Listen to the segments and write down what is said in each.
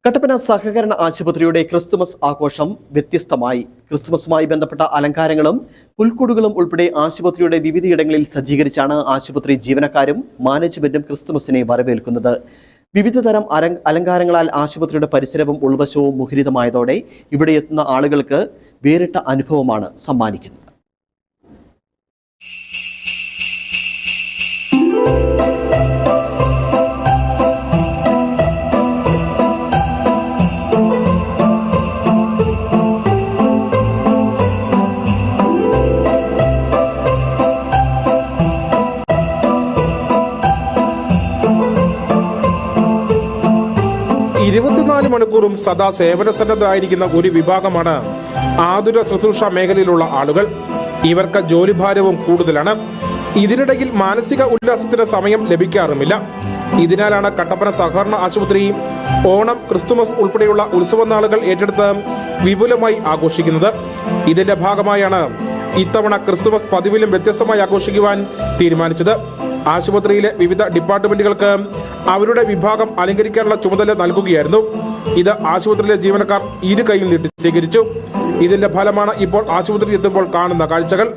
കട്ടപ്പന സഹകരണ ആശുപത്രിയുടെ ക്രിസ്തുമസ് ആഘോഷം വ്യത്യസ്തമായി. ക്രിസ്തുമസുമായി ബന്ധപ്പെട്ട അലങ്കാരങ്ങളും പുൽക്കൂടുകളും ഉൾപ്പെടെ ആശുപത്രിയുടെ വിവിധയിടങ്ങളിൽ സജ്ജീകരിച്ചാണ് ആശുപത്രി ജീവനക്കാരും മാനേജ്മെന്റും ക്രിസ്തുമസിനെ വരവേൽക്കുന്നത്. വിവിധ തരം അലങ്കാരങ്ങളാൽ ആശുപത്രിയുടെ പരിസരവും ഉൾവശവും മുഖരിതമായതോടെ ഇവിടെ എത്തുന്ന ആളുകൾക്ക് വേറിട്ട അനുഭവമാണ് സമ്മാനിക്കുന്നത്. മണിക്കൂറും സദാ സേവന സന്നദ്ധരായിരിക്കുന്ന ഒരു വിഭാഗമാണ് ആതുര ശുശ്രൂഷ മേഖലയിലുള്ള ആളുകൾ. ഇവർക്ക് ജോലിഭാരവും കൂടുതലാണ്. ഇതിനിടയിൽ മാനസിക ഉല്ലാസത്തിന് സമയം ലഭിക്കാറുമില്ല. ഇതിനാലാണ് കട്ടപ്പന സഹകരണ ആശുപത്രി ഓണം, ക്രിസ്തുമസ് ഉൾപ്പെടെയുള്ള ഉത്സവ നാളുകൾ ഏറ്റെടുത്ത് വിപുലമായി ആഘോഷിക്കുന്നത്. ഇതിന്റെ ഭാഗമായാണ് ഇത്തവണ ക്രിസ്തുമസ് പതിവിലും വ്യത്യസ്തമായി ആഘോഷിക്കുവാൻ തീരുമാനിച്ചത്. ആശുപത്രിയിലെ വിവിധ ഡിപ്പാർട്ട്മെന്റുകൾക്ക് അവരുടെ വിഭാഗം അലങ്കരിക്കാനുള്ള ചുമതല നൽകുകയായിരുന്നു. ഇത് ആശുപത്രിയിലെ ജീവനക്കാർ ഇരു കൈയും നീട്ടി സ്വീകരിച്ചു. ഇതിന്റെ ഫലമാണ് ഇപ്പോൾ ആശുപത്രിയിൽ എത്തുമ്പോൾ കാണുന്ന കാഴ്ചകൾ.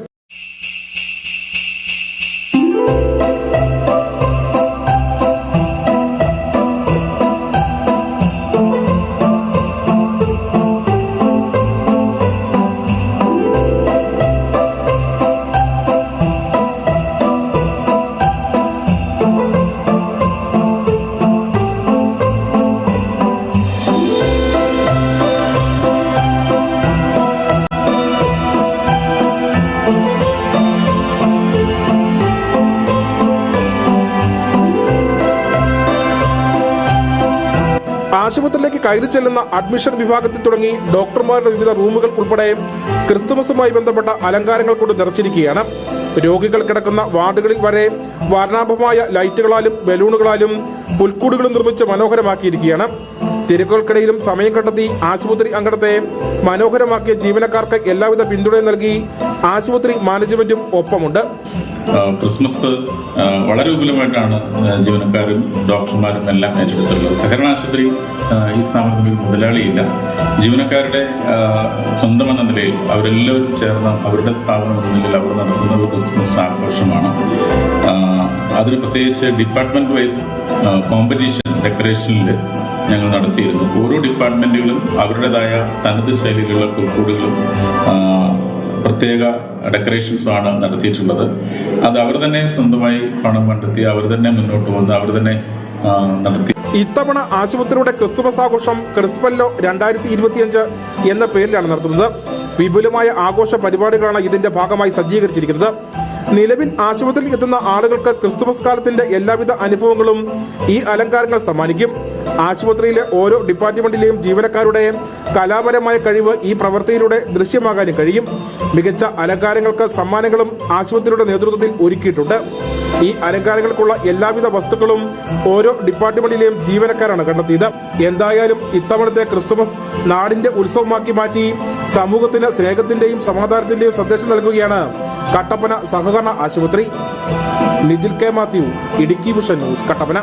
ആശുപത്രിയിലേക്ക് കയറി ചെല്ലുന്ന അഡ്മിഷൻ വിഭാഗത്തിൽ തുടങ്ങി ഡോക്ടർമാരുടെ വിവിധ റൂമുകൾ ഉൾപ്പെടെ ക്രിസ്തുമസുമായി ബന്ധപ്പെട്ട അലങ്കാരങ്ങൾ കൊണ്ട് നിറച്ചിരിക്കുകയാണ്. രോഗികൾ കിടക്കുന്ന വാർഡുകളിൽ വരെ വർണ്ണാഭമായ ലൈറ്റുകളാലും ബലൂണുകളാലും പുൽക്കൂടുകളും നിർമ്മിച്ച് മനോഹരമാക്കിയിരിക്കുകയാണ്. തിരക്കുകൾക്കിടയിലും സമയം കണ്ടെത്തി ആശുപത്രി അങ്കണത്തെ മനോഹരമാക്കിയ ജീവനക്കാർക്ക് എല്ലാവിധ പിന്തുണയും നൽകി ആശുപത്രി മാനേജ്മെന്റും ഒപ്പമുണ്ട്. ക്രിസ്മസ് വളരെ വിപുലമായിട്ടാണ് ജീവനക്കാരും ഡോക്ടർമാരും എല്ലാം ഏറ്റെടുത്തുള്ളത്. സഹകരണ ആശുപത്രി ഈ സ്ഥാപനത്തിൽ മുതലാളിയില്ല. ജീവനക്കാരുടെ സ്വന്തം എന്ന നിലയിൽ അവരെല്ലാവരും ചേർന്ന് അവരുടെ സ്ഥാപനം എന്ന നിലയിൽ അവർ നടത്തുന്ന ഒരു ക്രിസ്മസ് ആഘോഷമാണ്. അതിന് പ്രത്യേകിച്ച് ഡിപ്പാർട്ട്മെന്റ് വൈസ് കോമ്പറ്റീഷൻ ഡെക്കറേഷനിൽ ഞങ്ങൾ നടത്തിയിരുന്നു. ഓരോ ഡിപ്പാർട്ട്മെന്റുകളും അവരുടേതായ തനത് ശൈലികളുള്ള പുൽക്കൂടുകളും പ്രത്യേക ഡെക്കറേഷൻസുമാണ് നടത്തിയിട്ടുള്ളത്. അത് അവർ തന്നെ സ്വന്തമായി പണം കണ്ടെത്തി അവർ തന്നെ മുന്നോട്ട് വന്ന് അവർ തന്നെ നടത്തി. ഇത്തവണ ആശുപത്രിയുടെ ക്രിസ്തുമസ് ആഘോഷം ക്രിസ്മല്ലോ 2025 എന്ന പേരിലാണ് നടത്തുന്നത്. വിപുലമായ ആഘോഷ പരിപാടികളാണ് ഇതിന്റെ ഭാഗമായി സജ്ജീകരിച്ചിരിക്കുന്നത്. നിലവിൽ ആശുപത്രിയിൽ എത്തുന്ന ആളുകൾക്ക് ക്രിസ്തുമസ് കാലത്തിന്റെ എല്ലാവിധ അനുഭവങ്ങളും ഈ അലങ്കാരങ്ങൾ സമ്മാനിക്കും. ആശുപത്രിയിലെ ഓരോ ഡിപ്പാർട്ട്മെന്റിലെയും ജീവനക്കാരുടെ കലാപരമായ കഴിവ് ഈ പ്രവൃത്തിയിലൂടെ ദൃശ്യമാകാനും കഴിയും. മികച്ച അലങ്കാരങ്ങൾക്ക് സമ്മാനങ്ങളും ആശുപത്രിയുടെ നേതൃത്വത്തിൽ ഒരുക്കിയിട്ടുണ്ട്. ഈ അലങ്കാരങ്ങൾക്കുള്ള എല്ലാവിധ വസ്തുക്കളും ഓരോ ഡിപ്പാർട്ട്മെന്റിലെയും ജീവനക്കാരാണ് കണ്ടെത്തിയത്. എന്തായാലും ഇത്തവണത്തെ ക്രിസ്തുമസ് നാടിന്റെ ഉത്സവമാക്കി മാറ്റി സമൂഹത്തിന് സ്നേഹത്തിന്റെയും സമാധാനത്തിന്റെയും സന്ദേശം നൽകുകയാണ് കട്ടപ്പന സഹകരണ ആശുപത്രി. Nijil K Mathew, Idukki vision news, Kattappana.